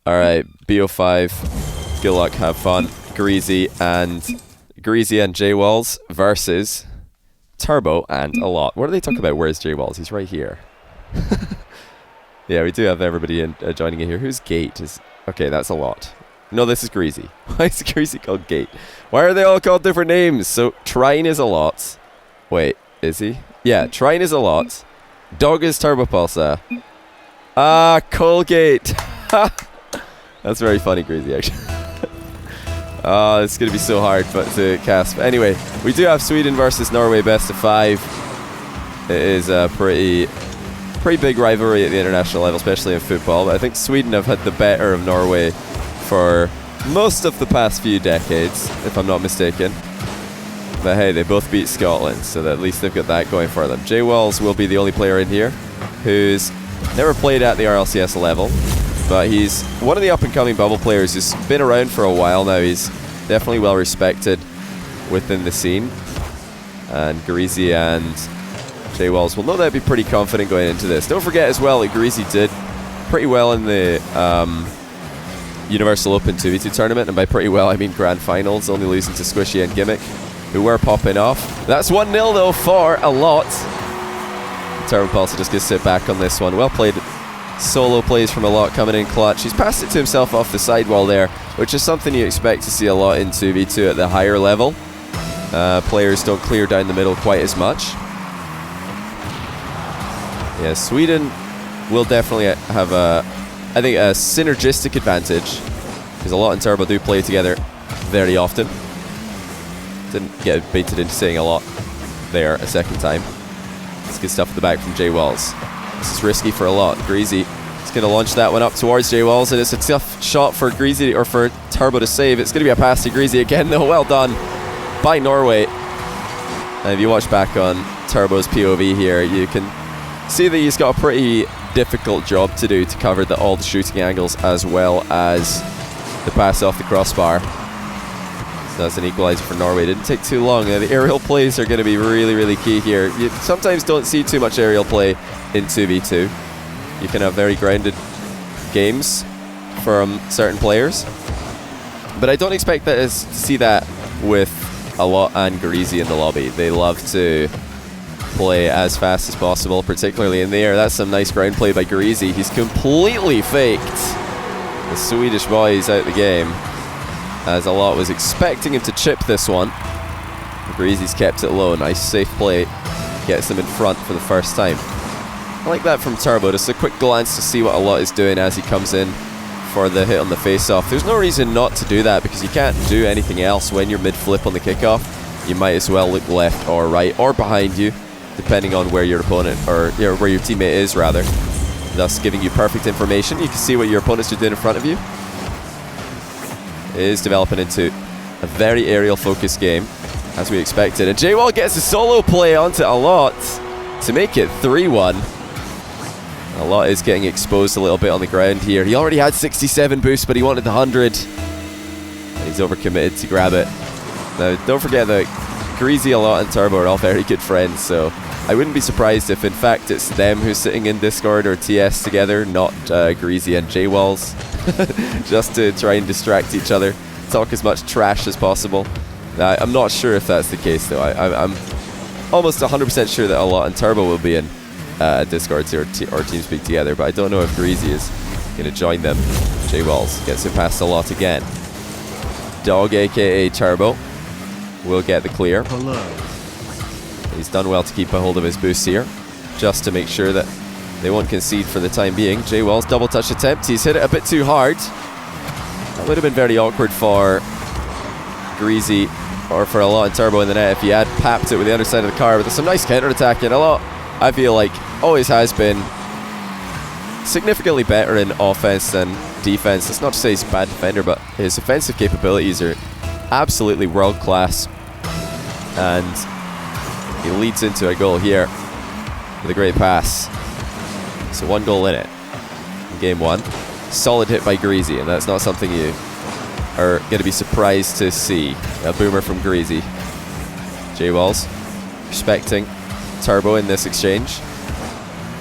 Alright, BO5. Good luck, have fun. Greasy and J-Walls versus Turbo and a lot. What are they talking about? Where's J-Walls? He's right here. Yeah, we do have everybody joining in here. Who's Gate? Okay, that's a lot. No, this is Greasy. Why is Greasy called Gate? Why are they all called different names? So, Trine is a lot. Wait, is he? Yeah, Trine is a lot. Dog is Turbo Pulsar. Colgate. That's very funny, Greasy, actually. It's going to be so hard to cast. But anyway, we do have Sweden versus Norway best of 5. It is a pretty big rivalry at the international level, especially in football. But I think Sweden have had the better of Norway for most of the past few decades, if I'm not mistaken. But hey, they both beat Scotland, so that at least they've got that going for them. J-Walls will be the only player in here who's never played at the RLCS level, but he's one of the up-and-coming bubble players who's been around for a while now. He's definitely well respected within the scene. And Greasy and J-Walls will no doubt be pretty confident going into this. Don't forget as well that Greasy did pretty well in the Universal Open 2v2 tournament, and by pretty well I mean grand finals, only losing to Squishy and Gimmick, who were popping off. That's 1-0 though for a lot. Turbo Pulsar just gonna sit back on this one. Well played. Solo plays from a lot coming in clutch. He's passed it to himself off the sidewall there, which is something you expect to see a lot in 2v2 at the higher level. Players don't clear down the middle quite as much. Yeah, Sweden will definitely have I think a synergistic advantage, because a lot and Turbo do play together very often. Didn't get baited into saying a lot there a second time. It's good stuff at the back from J-Walls. This is risky for a lot. Greasy is going to launch that one up towards J-Walls, and it's a tough shot for Greasy, or for Turbo to save. It's going to be a pass to Greasy again, though. Well done by Norway. And if you watch back on Turbo's POV here, you can see that he's got a pretty difficult job to do to cover all the shooting angles, as well as the pass off the crossbar. So that's an equalizer for Norway. Didn't take too long. The aerial plays are going to be really, really key here. You sometimes don't see too much aerial play in 2v2. You can have very grounded games from certain players, but I don't expect to see that with a lot and Greasy in the lobby. They love to play as fast as possible, particularly in the air. That's some nice ground play by Greasy. He's completely faked the Swedish boys out the game, as a lot was expecting him to chip this one. Greasy's kept it low. Nice safe play. Gets them in front for the first time. I like that from Turbo. Just a quick glance to see what a lot is doing as he comes in for the hit on the face-off. There's no reason not to do that, because you can't do anything else when you're mid-flip on the kickoff. You might as well look left or right or behind you, depending on where your opponent, or where your teammate is rather, thus giving you perfect information. You can see what your opponents are doing in front of you. It is developing into a very aerial focused game, as we expected, and J-Wall gets a solo play onto a lot to make it 3-1. A lot is getting exposed a little bit on the ground here. He already had 67 boost, but he wanted the 100, and he's overcommitted to grab it. Now don't forget that Greasy, a lot and Turbo are all very good friends, so I wouldn't be surprised if in fact it's them who's sitting in Discord or TS together, not Greasy and J-Walls, just to try and distract each other, talk as much trash as possible. I'm not sure if that's the case though. I'm almost 100% sure that a lot and Turbo will be in Discord or TeamSpeak together, but I don't know if Greasy is going to join them. J-Walls gets it past a lot again. Dog, aka Turbo, will get the clear. Hello. He's done well to keep a hold of his boost here, just to make sure that they won't concede for the time being. J-Walls double touch attempt. He's hit it a bit too hard. That would have been very awkward for Greasy, or for a lot and Turbo in the net if he had papped it with the underside of the car. But there's some nice counter attack, and a lot, I feel like, always has been significantly better in offense than defense. It's not to say he's a bad defender, but his offensive capabilities are absolutely world class, and he leads into a goal here with a great pass. So 1 goal in it in game 1. Solid hit by Greasy, and that's not something you are going to be surprised to see. A boomer from Greasy. J-Walls respecting Turbo in this exchange,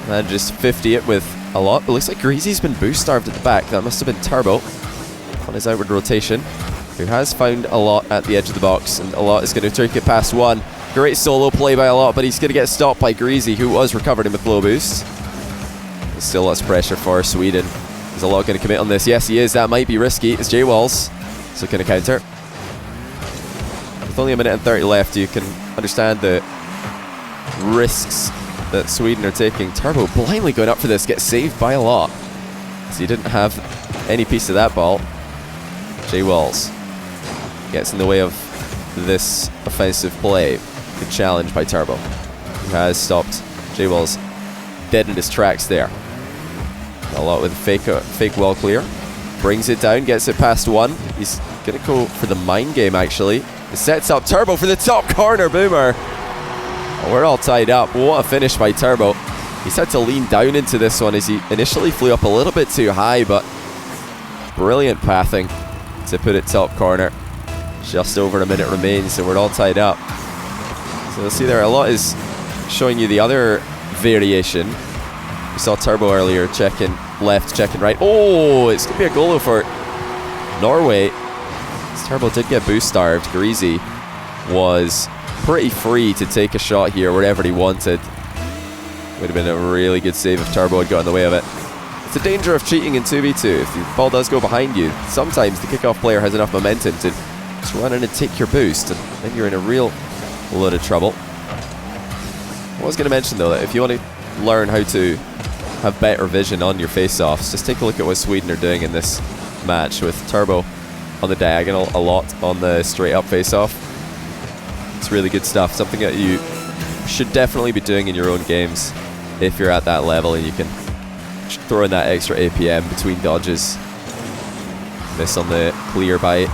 and just 50 it with a lot. It looks like Greasy's been boost starved at the back. That must have been Turbo on his outward rotation, who has found a lot at the edge of the box, and a lot is going to take it past one. Great solo play by a lot, but he's going to get stopped by Greasy, who was recovered him with low boost. There's still lots of pressure for Sweden. Is a lot going to commit on this? Yes, he is. That might be risky. It's J-Walls, so can a counter. With only a minute and 30 left, you can understand the risks that Sweden are taking. Turbo blindly going up for this, gets saved by a lot, so he didn't have any piece of that ball. J-Walls gets in the way of this offensive play. Good challenge by Turbo, who has stopped J-Walls dead in his tracks there. A lot with fake wall clear. Brings it down, gets it past one. He's going to go for the mind game, actually. It sets up Turbo for the top corner boomer. Oh, we're all tied up. What a finish by Turbo. He's had to lean down into this one as he initially flew up a little bit too high, but brilliant pathing to put it top corner. Just over a minute remains, so we're all tied up. So you'll see there, a lot is showing you the other variation. We saw Turbo earlier checking left, checking right. Oh, it's going to be a goal for Norway. As Turbo did get boost starved. Greasy was pretty free to take a shot here wherever he wanted. Would have been a really good save if Turbo had got in the way of it. It's the danger of cheating in 2v2. If the ball does go behind you, sometimes the kickoff player has enough momentum to just run in and take your boost, and then you're in a real load of trouble. I was going to mention though that if you want to learn how to have better vision on your face-offs, just take a look at what Sweden are doing in this match with Turbo on the diagonal, a lot on the straight-up face-off. It's really good stuff, something that you should definitely be doing in your own games if you're at that level and you can throw in that extra APM between dodges. Miss on the clear by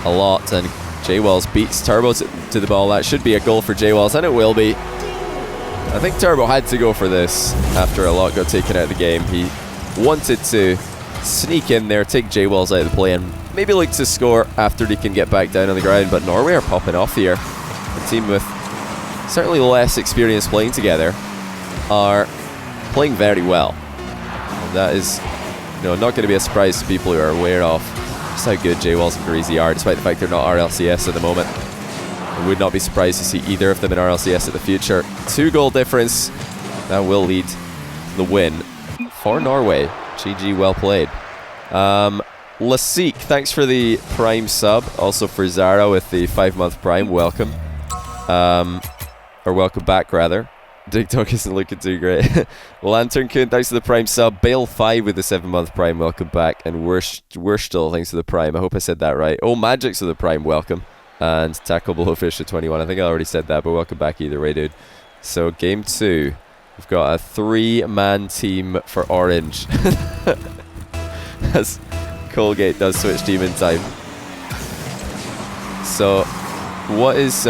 a lot, and J-Walls beats Turbo to the ball. That should be a goal for J-Walls, and it will be. I think Turbo had to go for this after a lot got taken out of the game. He wanted to sneak in there, take J-Walls out of the play, and maybe look to score after he can get back down on the ground. But Norway are popping off here. A team with certainly less experience playing together are playing very well. And that is, not going to be a surprise to people who are aware of just how good J-Walls and Greasy are, despite the fact they're not RLCS at the moment. I would not be surprised to see either of them in RLCS in the future. 2-goal difference. That will lead to the win for Norway. GG, well played. Lasik, thanks for the Prime sub. Also for Zara with the 5-month Prime. Welcome. Or welcome back, rather. Dig Dog isn't looking too great. Lantern Kun, thanks for the Prime sub. Bale 5 with the 7-month Prime. Welcome back. And Wurstel, thanks for the Prime. I hope I said that right. Oh, Magic's with the Prime. Welcome. And Tackle Blowfish at 21. I think I already said that, but welcome back either way, dude. So, game 2. We've got a 3-man team for Orange. As Colgate does switch team in time. So, what is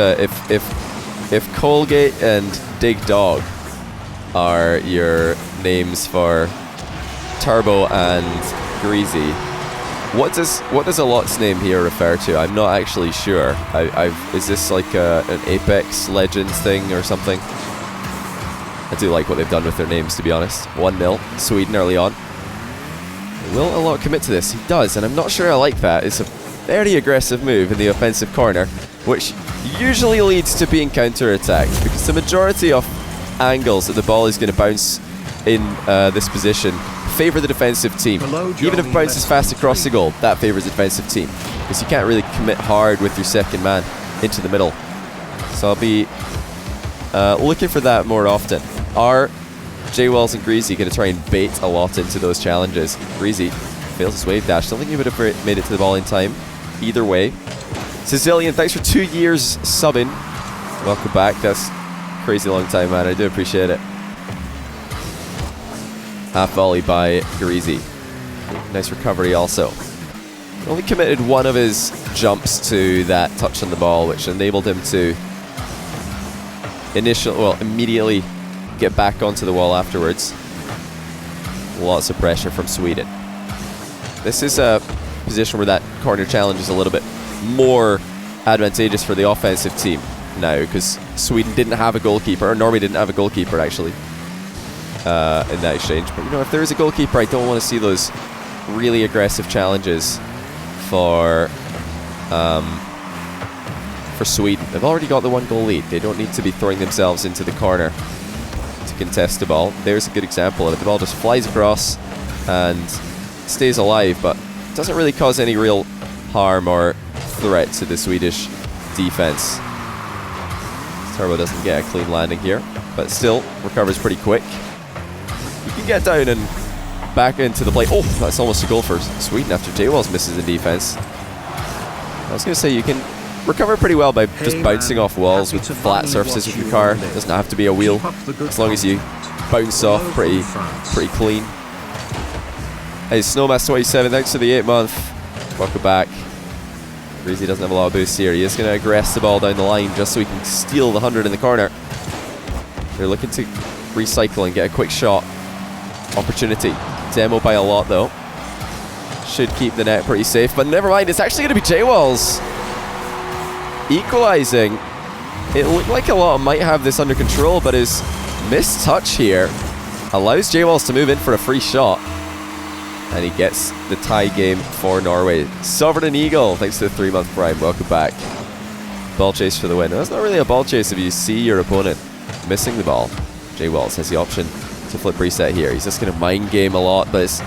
if Colgate and Dig Dog are your names for Turbo and Greasy, what does a lot's name here refer to? I'm not actually sure. Is this like an Apex Legends thing or something? I do like what they've done with their names, to be honest. 1-0, Sweden early on. Will a lot commit to this? He does, and I'm not sure I like that. It's a very aggressive move in the offensive corner, which usually leads to being counter-attacked, because the majority of angles that the ball is going to bounce in this position favour the defensive team. Even if it bounces fast across the goal, that favours the defensive team, because you can't really commit hard with your second man into the middle. So I'll be looking for that more often. Are J-Walls and Greasy going to try and bait a lot into those challenges? Greasy fails his wave dash. Don't think he would have made it to the ball in time. Either way. Sicilian, thanks for 2 years subbing. Welcome back. That's a crazy long time, man. I do appreciate it. Half volley by Greasy. Nice recovery also. Only committed one of his jumps to that touch on the ball, which enabled him to immediately get back onto the wall afterwards. Lots of pressure from Sweden. This is a position where that corner challenge is a little bit more advantageous for the offensive team now, because Sweden didn't have a goalkeeper, or Norway didn't have a goalkeeper actually. in that exchange. But, you know, if there is a goalkeeper, I don't want to see those really aggressive challenges for Sweden. They've already got the 1-goal lead. They don't need to be throwing themselves into the corner to contest the ball. There's a good example of it. The ball just flies across and stays alive, but doesn't really cause any real harm or threat to the Swedish defense. Turbo doesn't get a clean landing here, but still recovers pretty quick. You can get down and back into the play. Oh, that's almost a goal for Sweden after J-Wells misses the defense. I was going to say, you can recover pretty well by just bouncing off walls with flat surfaces with your car. It doesn't have to be a wheel, as long as you bounce off pretty clean. Hey, Snowmass27, thanks for the 8-month. Welcome back. Greasy doesn't have a lot of boost here. He is going to aggress the ball down the line just so he can steal the 100 in the corner. They're looking to recycle and get a quick shot opportunity. Demo by a lot though. Should keep the net pretty safe, but never mind. It's actually going to be J-Wells equalizing. It looked like a lot might have this under control, but his missed touch here allows J-Wells to move in for a free shot. And he gets the tie game for Norway. Sovereign Eagle, thanks to the 3-month prime. Welcome back. Ball chase for the win. That's not really a ball chase if you see your opponent missing the ball. J-Wells has the option to flip reset here. He's just going to mind game a lot, but it's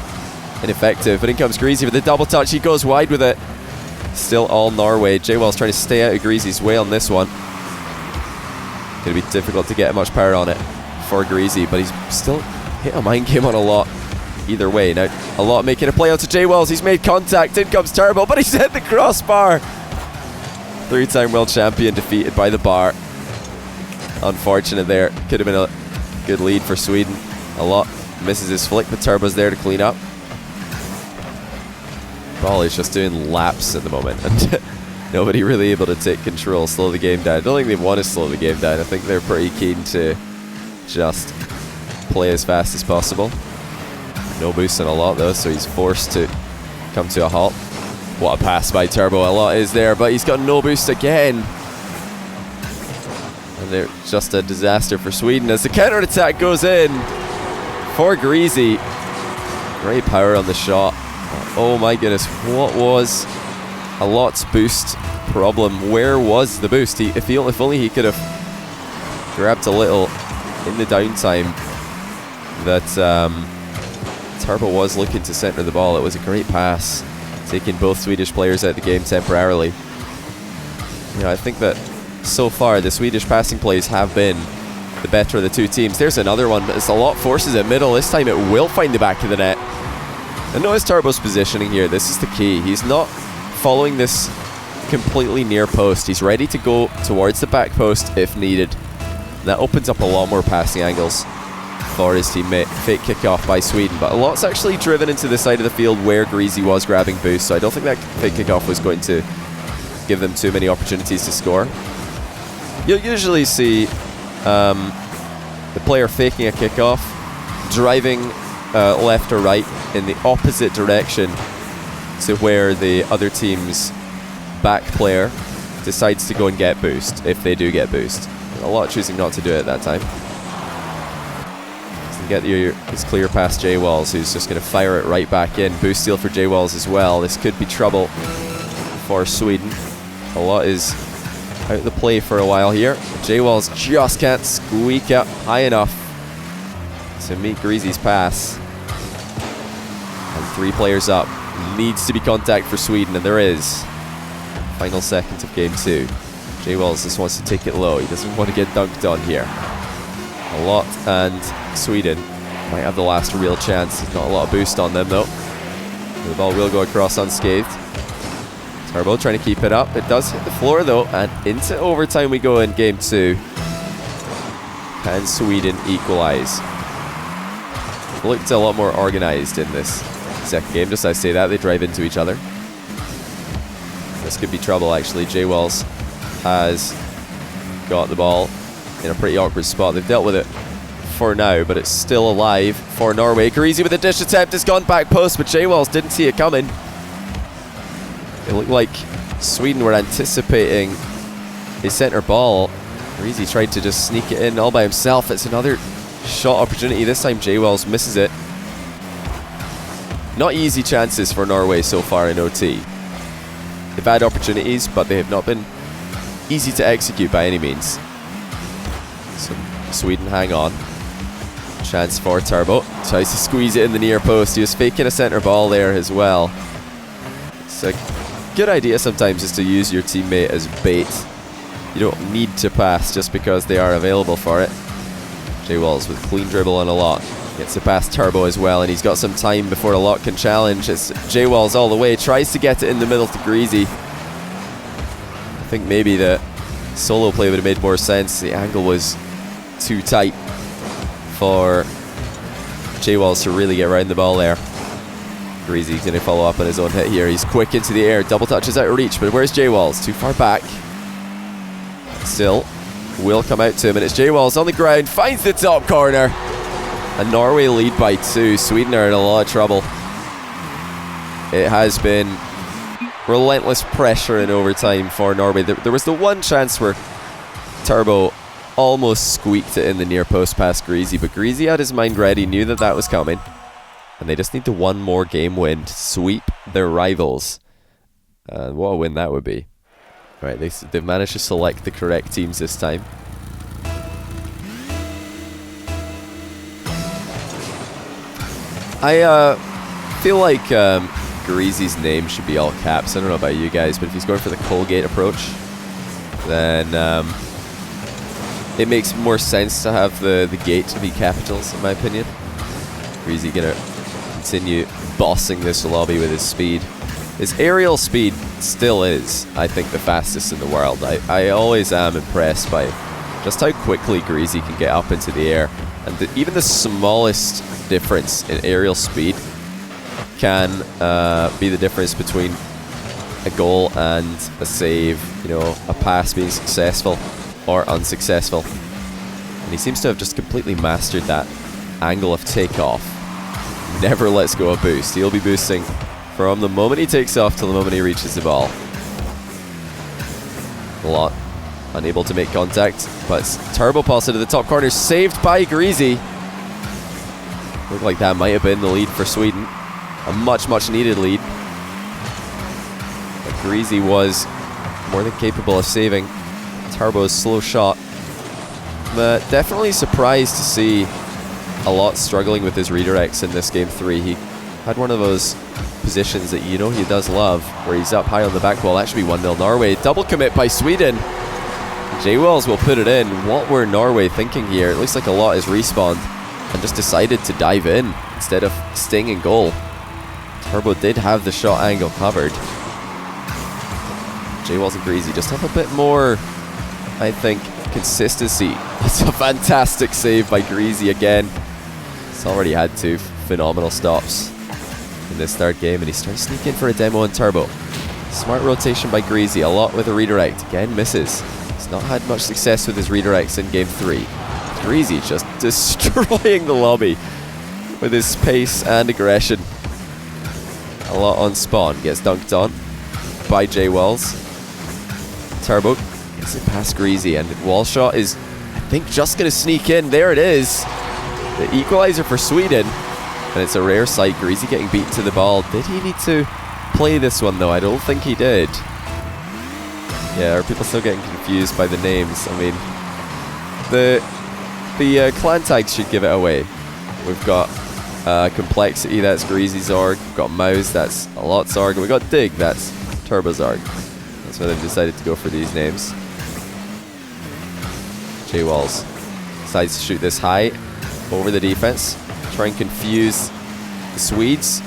ineffective. But in comes Greasy with the double touch. He goes wide with it. Still all Norway. J-Wells trying to stay out of Greasy's way on this one. Going to be difficult to get much power on it for Greasy, but he's still hit a mind game on a lot. Either way, now a lot making a play out to J-Wells. He's made contact. In comes Turbo, but he's hit the crossbar. 3-time world champion defeated by the bar. Unfortunate there. Could have been a good lead for Sweden. A lot misses his flick, but Turbo's there to clean up. Ball is just doing laps at the moment, and nobody really able to take control, slow the game down. I don't think they want to slow the game down. I think they're pretty keen to just play as fast as possible. No boost on a lot though, so he's forced to come to a halt. What a pass by Turbo. A lot is there, but he's got no boost again. And they're just a disaster for Sweden as the counter-attack goes in for Greasy. Great power on the shot. Oh my goodness, what was a lot's boost problem? Where was the boost? If only he could have grabbed a little in the downtime that Turbo was looking to center the ball. It was a great pass, taking both Swedish players out of the game temporarily. You know, I think that so far the Swedish passing plays have been the better of the two teams. There's another one, but it's a lot forces at middle. This time it will find the back of the net. And notice Turbo's positioning here. This is the key. He's not following this completely near post. He's ready to go towards the back post if needed. That opens up a lot more passing angles for his teammate. Fake kickoff by Sweden, but a lot's actually driven into the side of the field where Greasy was grabbing boost, so I don't think that fake kickoff was going to give them too many opportunities to score. You'll usually see the player faking a kickoff, driving left or right in the opposite direction to where the other team's back player decides to go and get boost, if they do get boost. A lot choosing not to do it at that time. Get his clear past J-Wells, who's just going to fire it right back in. Boost steal for J-Wells as well. This could be trouble for Sweden. A lot is out of the play for a while here. J-Wells just can't squeak up high enough to meet Greasy's pass. And 3 players up. Needs to be contact for Sweden, and there is. Final seconds of game 2. J-Wells just wants to take it low. He doesn't want to get dunked on here. A lot and Sweden might have the last real chance. There's not a lot of boost on them though. The ball will go across unscathed. Turbo trying to keep it up. It does hit the floor though, and into overtime we go in game 2. Can Sweden equalize? Looked a lot more organized in this second game. Just as I say that, they drive into each other. This could be trouble actually. J-Wells has got the ball in a pretty awkward spot. They've dealt with it for now, but it's still alive for Norway. Greasy with a dish attempt has gone back post, but J-Wells didn't see it coming. It looked like Sweden were anticipating a center ball. Greasy tried to just sneak it in all by himself. It's another shot opportunity. This time J-Wells misses it. Not easy chances for Norway so far in OT. They've had opportunities, but they have not been easy to execute by any means. So Sweden hang on. Chance for Turbo. Tries to squeeze it in the near post. He was faking a centre ball there as well. It's a good idea sometimes is to use your teammate as bait. You don't need to pass just because they are available for it. J-Wells with clean dribble on a lot. Gets it past Turbo as well, and he's got some time before a lot can challenge. It's J-Wells all the way. Tries to get it in the middle to Greasy. I think maybe the solo play would have made more sense. The angle was too tight for J-Wells to really get around the ball there. Greasy's going to follow up on his own hit here. He's quick into the air. Double touch is out of reach, but where's J-Wells? Too far back. Still will come out to him, and it's J-Wells on the ground. Finds the top corner. And Norway lead by 2. Sweden are in a lot of trouble. It has been relentless pressure in overtime for Norway. There was the one chance where Turbo almost squeaked it in the near post past Greasy, but Greasy had his mind ready, knew that that was coming. And they just need the one more game win to sweep their rivals. And what a win that would be. Right, they've managed to select the correct teams this time. I feel like Greasy's name should be all caps. I don't know about you guys, but if he's going for the Colgate approach, then it makes more sense to have the gate to be capitals, in my opinion. Greasy gonna continue bossing this lobby with his speed. His aerial speed still is, I think, the fastest in the world. I always am impressed by just how quickly Greasy can get up into the air. And even the smallest difference in aerial speed can be the difference between a goal and a save, you know, a pass being successful or unsuccessful. And he seems to have just completely mastered that angle of takeoff. Never lets go of boost. He'll be boosting from the moment he takes off till the moment he reaches the ball. A lot unable to make contact, but Turbo pulse into the top corner, saved by Greasy. Looked like that might have been the lead for Sweden. A much needed lead. But Greasy was more than capable of saving Turbo's slow shot. But definitely surprised to see a lot struggling with his redirects in this game 3. He had one of those positions that you know he does love, where he's up high on the back wall. That should be 1-0 Norway. Double commit by Sweden. J-Wells will put it in. What were Norway thinking here? It looks like a lot is respawned and just decided to dive in instead of staying in goal. Turbo did have the shot angle covered. J-Wells and Greasy just have a bit more, I think, consistency. It's a fantastic save by Greasy again. He's already had 2 phenomenal stops in this third game, and he's trying to sneak in for a demo on Turbo. Smart rotation by Greasy, a lot with a redirect. Again, misses. He's not had much success with his redirects in game 3. Greasy just destroying the lobby with his pace and aggression. A lot on spawn. Gets dunked on by J-Wells. Turbo gets it past Greasy, and wall shot is, I think, just going to sneak in. There it is. The equalizer for Sweden. And it's a rare sight. Greasy getting beaten to the ball. Did he need to play this one, though? I don't think he did. Yeah, are people still getting confused by the names? I mean, the clan tags should give it away. We've got Complexity, that's Greasy Zorg. We've got Mouse, that's a lot Zorg. And we've got Dig, that's Turbo Zorg. That's why they've decided to go for these names. J-Wells decides to shoot this high over the defense. Try and confuse the Swedes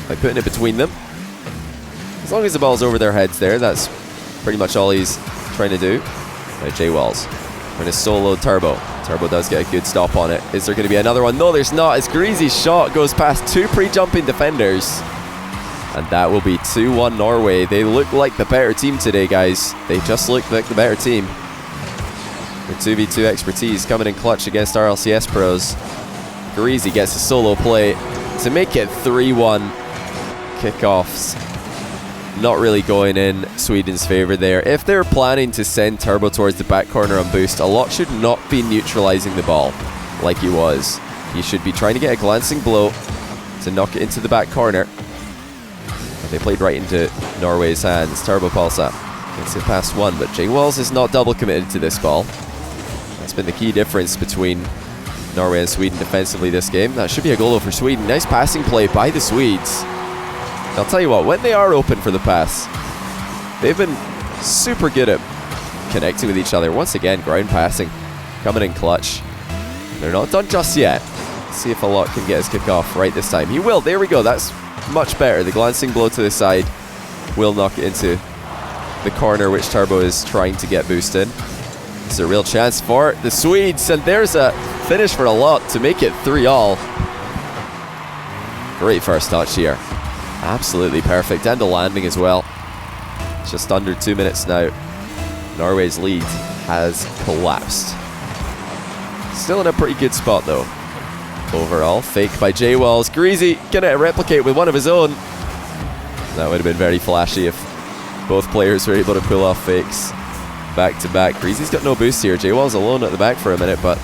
by putting it between them. As long as the ball's over their heads there, that's pretty much all he's trying to do. Now J-Wells trying to solo Turbo. Turbo does get a good stop on it. Is there going to be another one? No, there's not. As Greasy's shot goes past 2 pre-jumping defenders. And that will be 2-1 Norway. They look like the better team today, guys. They just look like the better team. With 2v2 expertise coming in clutch against RLCS pros. Greasy gets a solo play to make it 3-1. Kickoffs not really going in Sweden's favour there. If they're planning to send Turbo towards the back corner on boost, a lot should not be neutralising the ball. like he was. He should be trying to get a glancing blow to knock it into the back corner. They played right into Norway's hands. Turbo Pulsar gets it past one, but Jay Walls is not double committed to this ball. That's been the key difference between Norway and Sweden defensively this game. That should be a goal for Sweden. Nice passing play by the Swedes. I'll tell you what, when they are open for the pass, they've been super good at connecting with each other. Once again, ground passing coming in clutch. They're not done just yet. Let's see if Alok can get his kick off right this time. He will. There we go. That's much better. The glancing blow to the side will knock it into the corner, which Turbo is trying to get boosted. It's a real chance for the Swedes, and there's a finish for Alok to make it 3-all. Great first touch here. Absolutely perfect, and the landing as well. Just under 2 minutes now. Norway's lead has collapsed. Still in a pretty good spot though. Overall, fake by Jay Walls. Greasy gonna replicate with one of his own. That would have been very flashy if both players were able to pull off fakes back to back. Greasy's got no boost here. Jay Walls alone at the back for a minute, but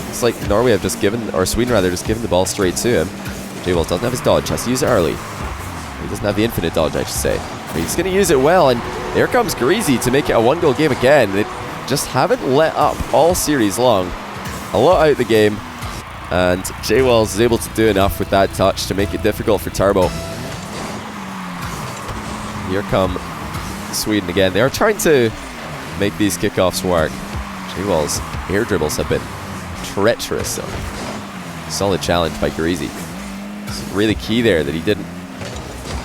it's like Norway have just given, or Sweden rather, just given the ball straight to him. Jay Walls doesn't have his dodge, has to use it early. He doesn't have the infinite dodge, I should say. He's gonna use it well, and there comes Greasy to make it a 1-goal game again. They just haven't let up all series long. A lot out the game, and Jay Walls is able to do enough with that touch to make it difficult for Turbo. Here come Sweden again. They are trying to make these kickoffs work. Jay Walls' air dribbles have been treacherous, so solid challenge by Greasy. It's really key there that he didn't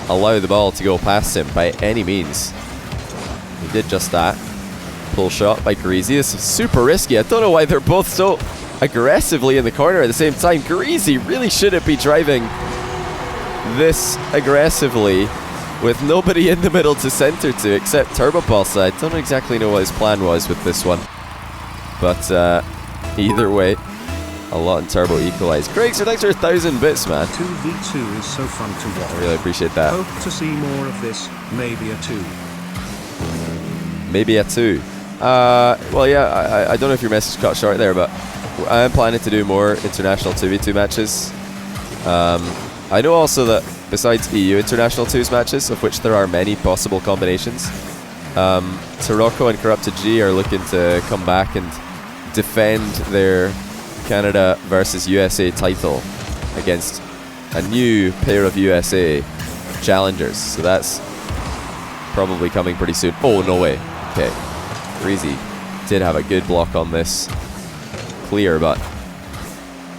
allow the ball to go past him by any means. He did just that. Pull shot by Greasy. This is super risky. I don't know why they're both so aggressively in the corner at the same time. Greasy really shouldn't be driving this aggressively with nobody in the middle to center to except Turbo Pulse. I don't exactly know what his plan was with this one, but either way, a lot in Turbo equalized. Craig, so thanks for 1,000 bits, man. 2v2 is so fun to watch. I really appreciate that. Hope to see more of this. Maybe a 2. Maybe a 2. Well, yeah, I don't know if your message cut short there, but I am planning to do more international 2v2 matches. I know also that besides EU international 2s matches, of which there are many possible combinations, Tarocco and Corrupted G are looking to come back and defend their Canada versus USA title against a new pair of USA challengers. So that's probably coming pretty soon. Oh, no way. Okay. Greasy did have a good block on this clear, but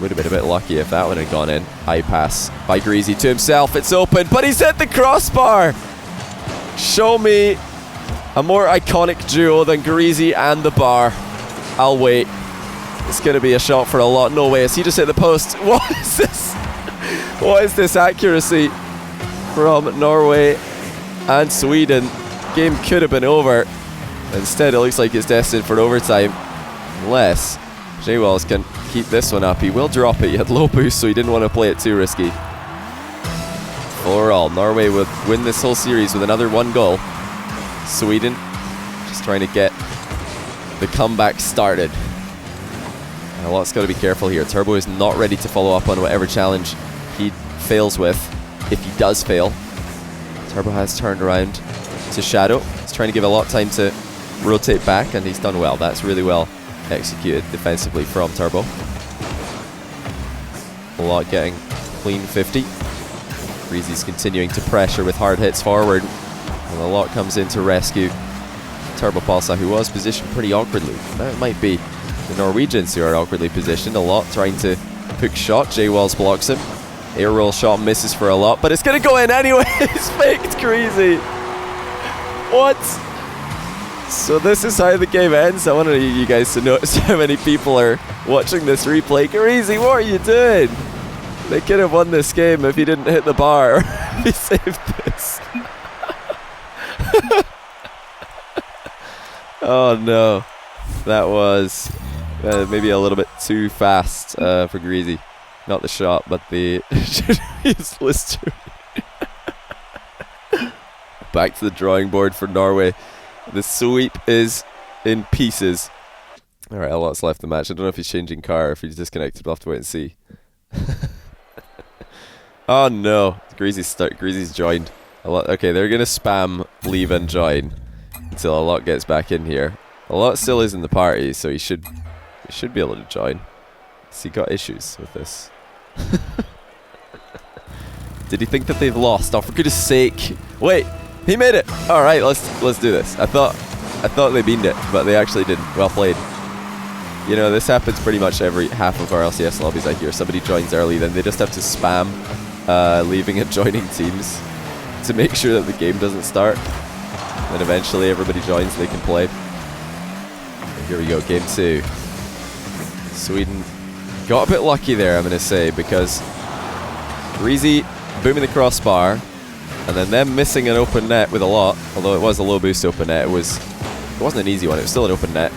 would have been a bit lucky if that one had gone in. High pass by Greasy to himself. It's open, but he's hit the crossbar. Show me a more iconic duo than Greasy and the bar. I'll wait. It's going to be a shot for a lot. No way. Has he just hit the post? What is this? What is this accuracy from Norway and Sweden? Game could have been over. Instead, it looks like it's destined for overtime. Unless Jay Walls can keep this one up. He will drop it. He had low boost, so he didn't want to play it too risky. Overall, Norway would win this whole series with another 1 goal. Sweden just trying to get the comeback started. And a lot's got to be careful here. Turbo is not ready to follow up on whatever challenge he fails with. If he does fail, Turbo has turned around to Shadow. He's trying to give a lot of time to rotate back, and he's done well. That's really well executed defensively from Turbo. A lot getting clean 50. Greasy's continuing to pressure with hard hits forward, and a lot comes in to rescue Turbo Pulsa, who was positioned pretty awkwardly. That might be the Norwegians who are awkwardly positioned. A lot trying to hook shot. Jay Walls blocks him. Air roll shot misses for a lot, but it's going to go in anyway. It's faked Greasy. What? So this is how the game ends. I wanted you guys to notice how many people are watching this replay. Greasy, what are you doing? They could have won this game if he didn't hit the bar. He saved this. Oh no. That was maybe a little bit too fast for Greasy. Not the shot, but the useless. Back to the drawing board for Norway. The sweep is in pieces. Alright, a lot's left in the match. I don't know if he's changing car or if he's disconnected. We'll have to wait and see. Oh no, Greasy's joined. Okay, they're gonna spam leave and join until a lot gets back in here. A lot still is in the party, so he should be able to join. So he got issues with this. Did he think that they've lost? Oh, for goodness sake! Wait, he made it. All right, let's do this. I thought they beamed it, but they actually didn't. Well played. You know, this happens pretty much every half of our LCS lobbies I hear. Somebody joins early, then they just have to spam leaving and joining teams to make sure that the game doesn't start. Then eventually everybody joins and they can play. And here we go, game 2. Sweden got a bit lucky there, I'm going to say, because Greasy booming the crossbar, and then them missing an open net with a lot, although it was a low boost open net. It wasn't an easy one, it was still an open net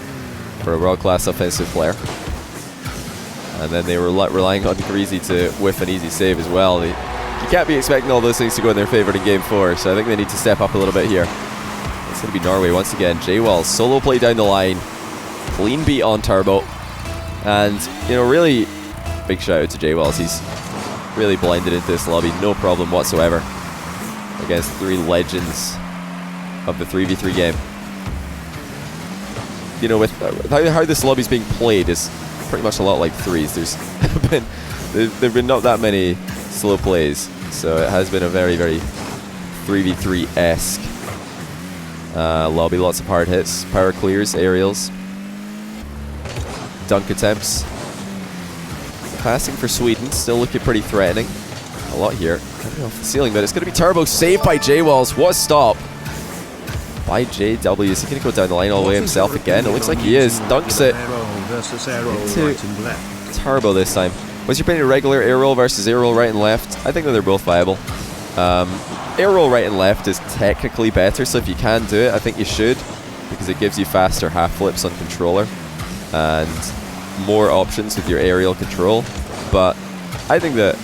for a world-class offensive player. And then they were relying on Greasy to whiff an easy save as well. You can't be expecting all those things to go in their favour in game 4, so I think they need to step up a little bit here. It's going to be Norway once again. JWall, solo play down the line, clean beat on Turbo, and, you know, really big shout out to JWall. He's really blended into this lobby, no problem whatsoever, against 3 legends of the 3v3 game. You know, with how this lobby's being played is pretty much a lot like 3s. There've been not that many slow plays, so it has been a very, very 3v3-esque lobby. Lots of hard hits, power clears, aerials, dunk attempts. Passing for Sweden, still looking pretty threatening. A lot here, coming off the ceiling, but it's going to be Turbo, saved by JWalls. What a stop by JW. Is he going to go down the line all the way himself again? It looks like he is. Dunks it into Turbo this time. What's your opinion of regular air roll versus air roll right and left? I think that they're both viable. Air roll right and left is technically better, so if you can do it, I think you should, because it gives you faster half flips on controller and more options with your aerial control. But I think that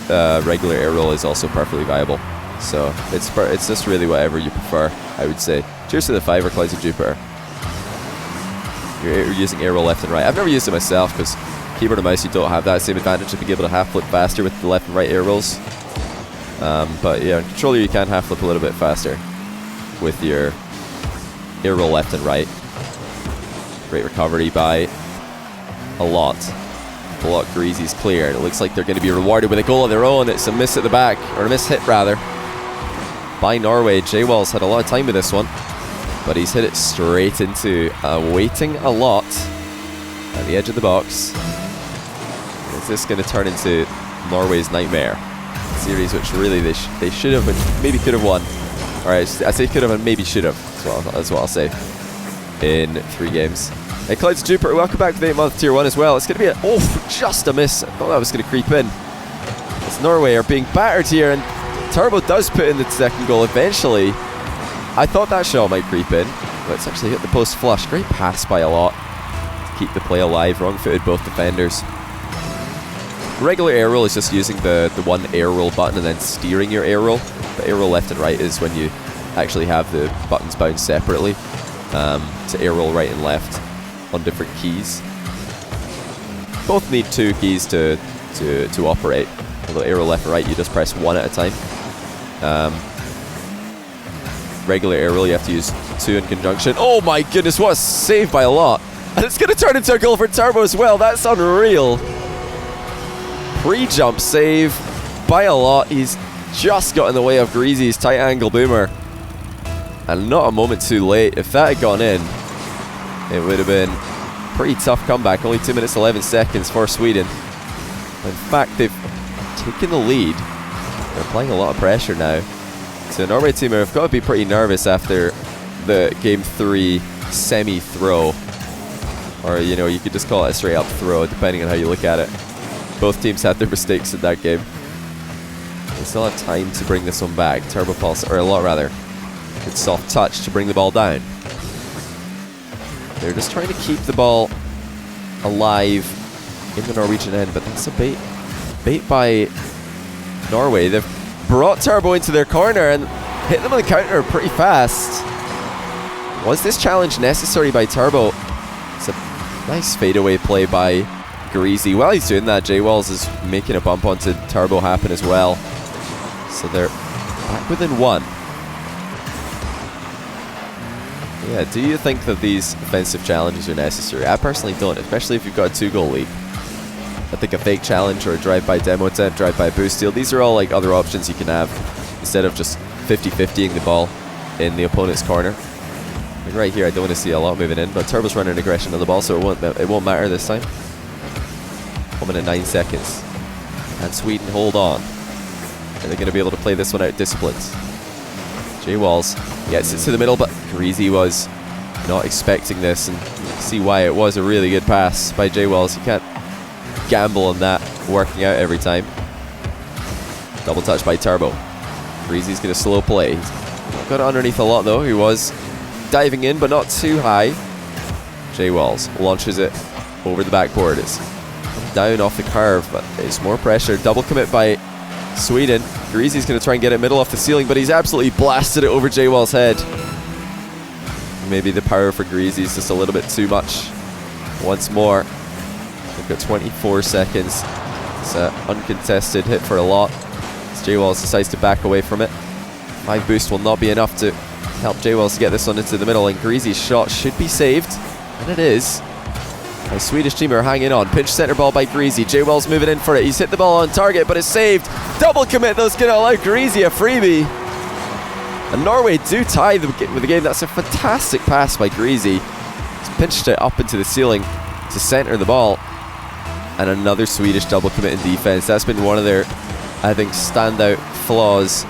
regular air roll is also perfectly viable. So it's just really whatever you prefer, I would say. Cheers to the 5 Clouds of Jupiter. You're using air roll left and right. I've never used it myself because keyboard and mouse, you don't have that same advantage of being able to half flip faster with the left and right air rolls. But yeah, on controller you can half flip a little bit faster with your air roll left and right. Great recovery by a lot. Greasy's clear, and it looks like they're going to be rewarded with a goal of their own. It's a miss at the back, or a miss hit rather, by Norway. JWall's had a lot of time with this one, but he's hit it straight into waiting a lot at the edge of the box. Is this going to turn into Norway's nightmare series, which really they should have, but maybe could have won. Alright, I say could have and maybe should have. That's what I'll say. In 3 games. Hey, Clouds Jupiter, welcome back to the 8-month tier 1 as well. It's going to be just a miss. I thought that was going to creep in. As Norway are being battered here, and Turbo does put in the second goal eventually. I thought that shot might creep in, but it's actually hit the post flush. Great pass by a lot to keep the play alive. Wrong-footed both defenders. Regular air roll is just using the one air roll button and then steering your air roll. The air roll left and right is when you actually have the buttons bound separately to air roll right and left on different keys. Both need 2 keys to operate. Although air roll left and right, you just press 1 at a time. Regular air roll, you have to use 2 in conjunction. Oh my goodness, what a save by a lot! And it's going to turn into a goal for Turbo as well. That's unreal. Pre-jump save by a lot. He's just got in the way of Greasy's tight angle boomer. And not a moment too late. If that had gone in, it would have been a pretty tough comeback. Only 2 minutes 11 seconds for Sweden. In fact, they've taken the lead. They're applying a lot of pressure now. So the Norway team have got to be pretty nervous after the Game 3 semi-throw. Or, you know, you could just call it a straight-up throw, depending on how you look at it. Both teams had their mistakes in that game. They still have time to bring this one back. Turbo Pulse, or a lot rather. Good soft touch to bring the ball down. They're just trying to keep the ball alive in the Norwegian end, but that's a bait by Norway. They've brought Turbo into their corner and hit them on the counter pretty fast. Was this challenge necessary by Turbo? It's a Nice fadeaway play by Greasy. While he's doing that, J-Walls is making a bump onto Turbo happen as well. So they're back within 1. Yeah, do you think that these offensive challenges are necessary? I personally don't, especially if you've got a 2-goal lead. I think a fake challenge or a drive-by demo attempt, drive-by boost steal, these are all like other options you can have instead of just 50-50ing the ball in the opponent's corner. Like right here, I don't want to see a lot moving in, but Turbo's running aggression on the ball, so it won't matter this time. 1 minute 9 seconds. And Sweden hold on. Are they going to be able to play this one out disciplined? J-Walls gets it to the middle, but Greasy was not expecting this, and you can see why. It was a really good pass by J-Walls. You can't gamble on that working out every time. Double touch by Turbo. Greasy's going to slow play. He's got it underneath a lot though. He was diving in, but not too high. J-Walls launches it over the backboard. It's down off the curve, but it's more pressure. Double commit by Sweden. Greasy's going to try and get it middle off the ceiling, but he's absolutely blasted it over J-Wall's head. Maybe the power for Greasy is just a little bit too much. Once more. We've got 24 seconds. It's an uncontested hit for a lot. J-Walls decides to back away from it. 5 boost will not be enough to help J-Walls to get this one into the middle, and Greasy's shot should be saved. And it is. The Swedish team are hanging on. Pinch center ball by Greasy. J-Walls moving in for it. He's hit the ball on target, but it's saved. Double commit, though, is going to allow Greasy a freebie. And Norway do tie with the game. That's a fantastic pass by Greasy. He's pinched it up into the ceiling to center the ball. And another Swedish double commit in defense. That's been one of their, I think, standout flaws.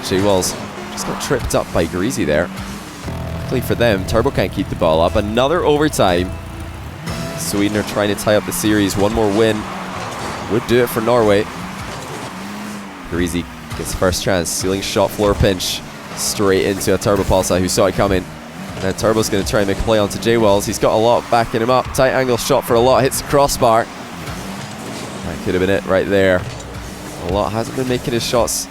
J-Walls just got tripped up by Greasy there. Luckily for them, Turbo can't keep the ball up. Another overtime. Sweden are trying to tie up the series. One more win would do it for Norway. Greasy gets first chance. Ceiling shot, floor pinch. Straight into a Turbo Pulsar who saw it coming. Now Turbo's going to try and make a play onto J-Walls. He's got a lot backing him up. Tight angle shot for a lot. Hits the crossbar. That could have been it right there. A lot hasn't been making his shots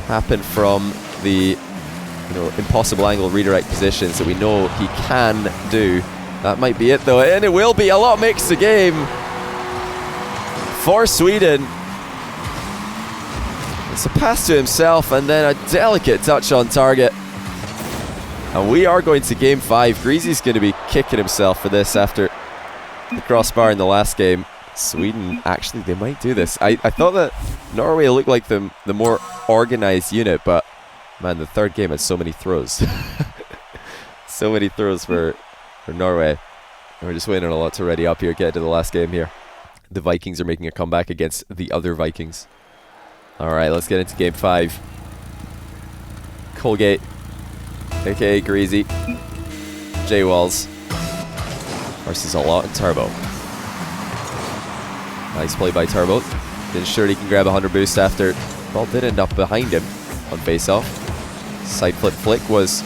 happen from the impossible angle redirect positions that we know he can do. That might be it though, and it will be. A lot makes the game for Sweden. It's a pass to himself and then a delicate touch on target. And we are going to game 5. Greasy's going to be kicking himself for this after the crossbar in the last game. Sweden, actually, they might do this. I thought that Norway looked like the more organized unit, but man, the third game had so many throws. So many throws for Norway. And we're just waiting on a lot to ready up here, get to the last game here. The Vikings are making a comeback against the other Vikings. Alright, let's get into game 5. Colgate, aka Greasy, J-Walls versus a lot and Turbo. Nice play by Turbo. Then sure he can grab 100 boost after ball did end up behind him on face-off. Side flip flick was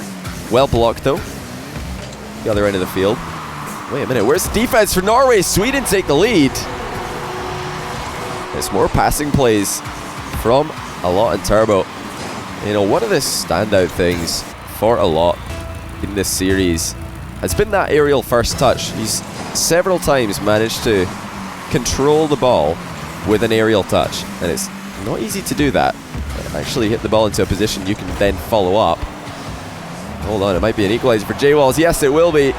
well blocked though. The other end of the field. Wait a minute, where's the defense for Norway? Sweden take the lead. There's more passing plays from a lot and Turbo. You know, one of the standout things for a lot in this series has been that aerial first touch. He's several times managed to control the ball with an aerial touch, and it's not easy to do that. Actually hit the ball into a position you can then follow up. Hold on, it might be an equalizer for J-Walls. Yes, it will be.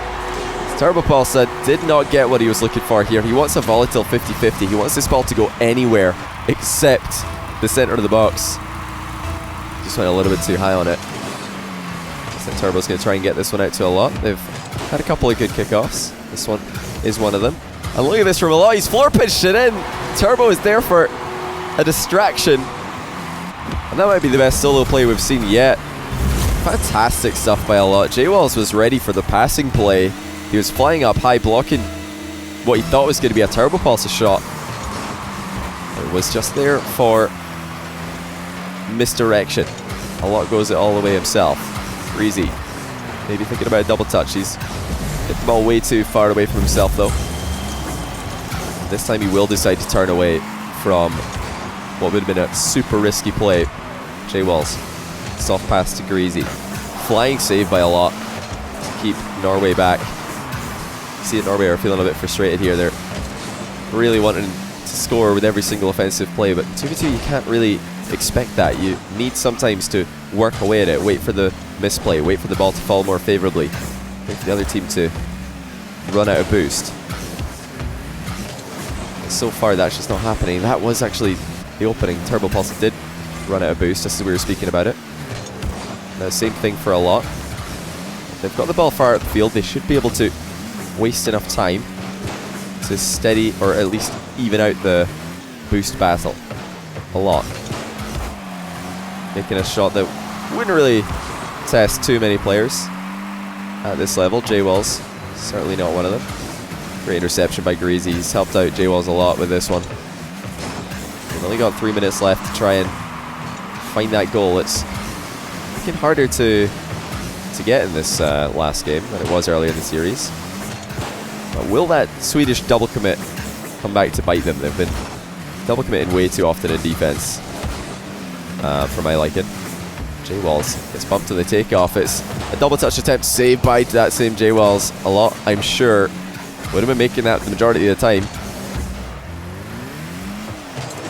Turbo Pulsar did not get what he was looking for here. He wants a volatile 50-50. He wants this ball to go anywhere except the center of the box. Just went a little bit too high on it. So Turbo's going to try and get this one out to a lot. They've had a couple of good kickoffs. This one is one of them. And look at this from a lot. He's floor pitched it in. Turbo is there for a distraction. And that might be the best solo play we've seen yet. Fantastic stuff by a lot. J-Walls was ready for the passing play. He was flying up high, blocking what he thought was going to be a Turbo Pulsar shot. It was just there for misdirection. A lot goes it all the way himself. Greasy, maybe thinking about a double touch. He's hit the ball way too far away from himself though. This time he will decide to turn away from what would have been a super risky play. J-Walls, soft pass to Greasy. Flying save by a lot to keep Norway back. see it, Norway are feeling a bit frustrated here. They're really wanting to score with every single offensive play, but 2v2 you can't really expect that. You need sometimes to work away at it, wait for the misplay, wait for the ball to fall more favourably, wait for the other team to run out of boost. So far that's just not happening. That was actually the opening. Turbo Pulse did run out of boost just as we were speaking about it. Now same thing for a lot. If they've got the ball far out the field, they should be able to waste enough time to steady or at least even out the boost battle a lot. Making a shot that wouldn't really test too many players at this level. J-Walls, certainly not one of them. Great interception by Greasy. He's helped out J-Walls a lot with this one. We've only got 3 minutes left to try and find that goal. It's looking harder to get in this last game than it was earlier in the series. But will that Swedish double commit come back to bite them? They've been double committing way too often in defense, for my liking. J-Walls gets bumped to the takeoff. It's a double touch attempt saved by that same J-Walls a lot, I'm sure. Would have been making that the majority of the time.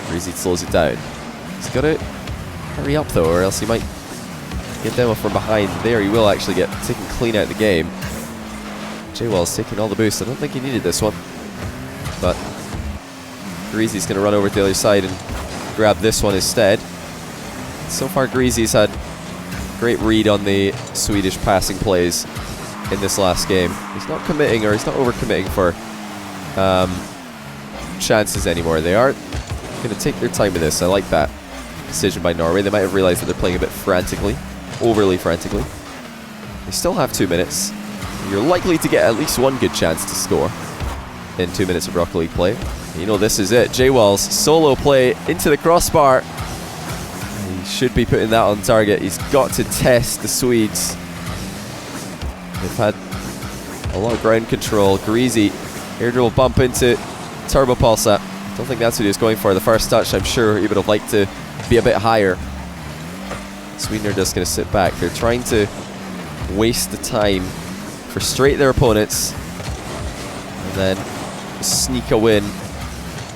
Greasy slows it down. He's got to hurry up though, or else he might get Demo from behind. There he will actually get taken clean out of the game. J-Walls taking all the boost. I don't think he needed this one, but Greasy's going to run over to the other side and grab this one instead. So far Greasy's had great read on the Swedish passing plays in this last game. He's not committing, or he's not overcommitting for chances anymore. They are going to take their time with this. I like that decision by Norway. They might have realized that they're playing a bit frantically, overly frantically. They still have 2 minutes. You're likely to get at least one good chance to score in 2 minutes of Rocket League play. You know this is it. J-Walls solo play into the crossbar. He should be putting that on target. He's got to test the Swedes. They've had a lot of ground control. Greasy air dribble bump into Turbo Pulsa. Don't think that's what he was going for. The first touch, I'm sure he would have liked to be a bit higher. Sweden are just going to sit back. They're trying to waste the time, frustrate their opponents, and then sneak a win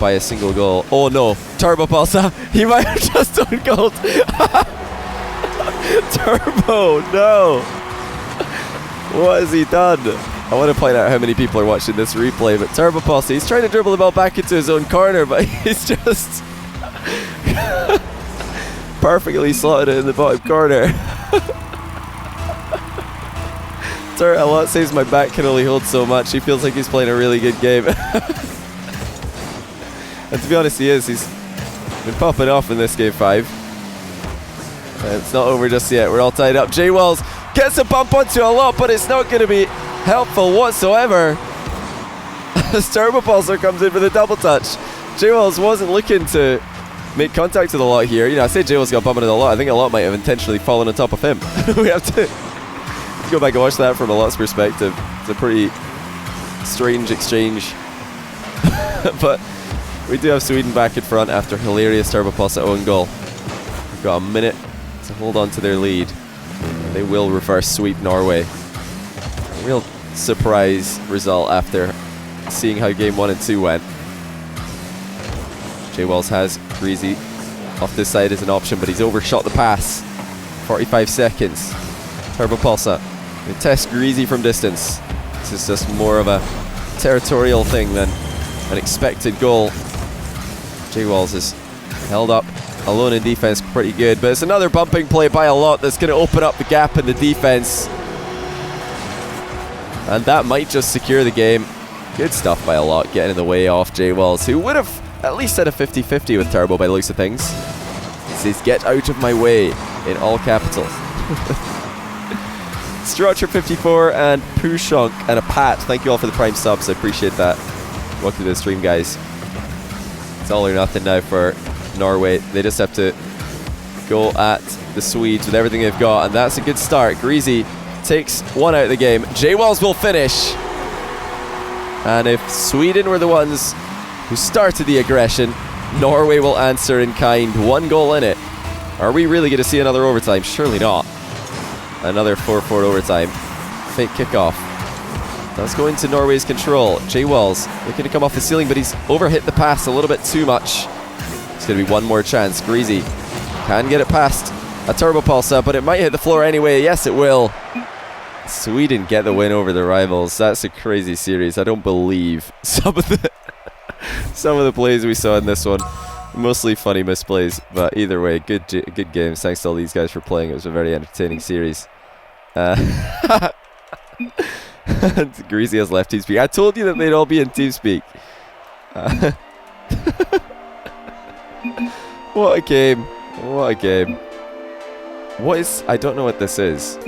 by a single goal. Oh no, Turbo Pulsa, he might have just done gold. Turbo, no. What has he done? I want to point out how many people are watching this replay, but Turbo Pulsa, he's trying to dribble the ball back into his own corner, but he's just perfectly slotted it in the bottom corner. A lot says my back can only hold so much. He feels like he's playing a really good game. And to be honest, he is. He's been popping off in this game 5. And it's not over just yet. We're all tied up. J-Walls gets a bump onto a lot, but it's not going to be helpful whatsoever. As Turbo Pulsar comes in for the double touch. J-Walls wasn't looking to make contact with a lot here. You know, I say J-Walls got bumped into a lot. I think a lot might have intentionally fallen on top of him. We have to go back and watch that from a lot's perspective. It's a pretty strange exchange. But we do have Sweden back in front after hilarious Turbo Pulsar own goal. We've got a minute to hold on to their lead. They will reverse sweep Norway. A real surprise result after seeing how game 1 and 2 went. J-Walls has Greasy off this side as an option, but he's overshot the pass. 45 seconds. Turbo Pulsar going to test Greasy from distance. This is just more of a territorial thing than an expected goal. J-Walls is held up alone in defense pretty good, but it's another bumping play by a lot that's going to open up the gap in the defense. And that might just secure the game. Good stuff by a lot, getting in the way off J-Walls, who would have at least had a 50-50 with Turbo by the looks of things. He says, "Get out of my way," in all capitals. Structure 54 and Pushonk and a Pat. Thank you all for the prime subs. I appreciate that. Welcome to the stream, guys. It's all or nothing now for Norway. They just have to go at the Swedes with everything they've got, and that's a good start. Greasy takes one out of the game. J-Walls will finish. And if Sweden were the ones who started the aggression, Norway will answer in kind. 1 goal in it. Are we really going to see another overtime? Surely not. Another 4-4 overtime. Fake kickoff. Does go into Norway's control. Jay Wells looking to come off the ceiling, but he's overhit the pass a little bit too much. It's going to be one more chance. Greasy can get it past a turbo pulsar, but it might hit the floor anyway. Yes, it will. Sweden get the win over the rivals. That's a crazy series. I don't believe some of the plays we saw in this one. Mostly funny misplays, but either way, good games. Thanks to all these guys for playing. It was a very entertaining series. Greasy has left TeamSpeak. I told you that they'd all be in TeamSpeak. What a game. What a game. What is... I don't know what this is.